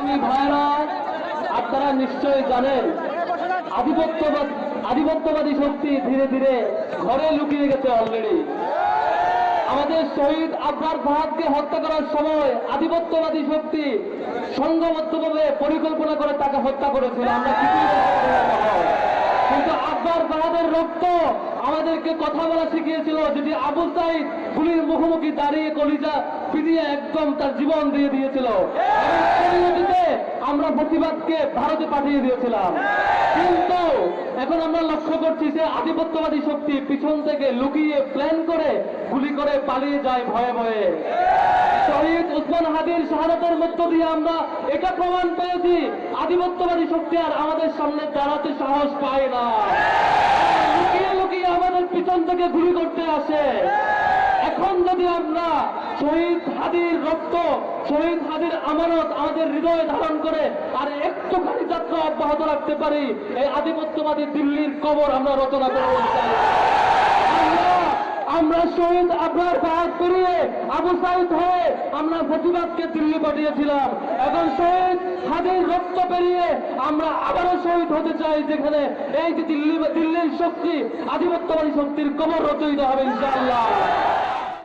সংগ্রামী ভাইরা, আপনারা নিশ্চয়ই জানেন আধিপত্যবাদী শক্তি ধীরে ধীরে ঘরে লুকিয়ে গেছে অলরেডি। আমাদের শহীদ আবরার ফাহাদকে হত্যা করার সময় আধিপত্যবাদী শক্তি সংঘবদ্ধভাবে পরিকল্পনা করে তাকে হত্যা করেছিল, আমরা কিছুই বলতে পারবো না। কিন্তু আবরার ফাহাদের রক্ত আমাদেরকে কথা বলা শিখিয়েছিল, যেটি আবু সাইদ গুলির মুখোমুখি দাঁড়িয়ে কলিজা পিটিয়ে একদম তার জীবন দিয়ে দিয়েছিল। আমরা প্রতিবাদকে ভারতে পাঠিয়ে দিয়েছিলাম। কিন্তু এখন আমরা লক্ষ্য করছি যে আধিপত্যবাদী শক্তি পিছন থেকে লুকিয়ে প্ল্যান করে গুলি করে পালিয়ে যায় ভয়ে ভয়ে। শহীদ উসমান হাদির শাহাদাতের মধ্য দিয়ে আমরা এটা প্রমাণ পেয়েছি আধিপত্যবাদী শক্তি আর আমাদের সামনে দাঁড়াতে সাহস পায় না, লুকিয়ে লুকিয়ে আমাদের পিছন থেকে গুলি করতে আসে। এখন যদি আমরা শহীদ হাদির রক্ত, শহীদ হাদির আমানত আমাদের হৃদয়ে ধারণ করে আর একটুখানি যাত্রা অব্যাহত রাখতে পারি, এই আধিপত্যবাদী দিল্লির কবর আমরা রচনা করব। আমরা শহীদ আবরার ফাহাদ পেরিয়ে আবু সাইদ হয়ে আমরা প্রতিবাদকে দিল্লি পাঠিয়েছিলাম। এখন শহীদ হাদির রক্ত পেরিয়ে আমরা আবারও শহীদ হতে চাই, যেখানে এই যে দিল্লির শক্তি আধিপত্যবাদী শক্তির কবর রচয়িত হবে ইনশাআল্লাহ।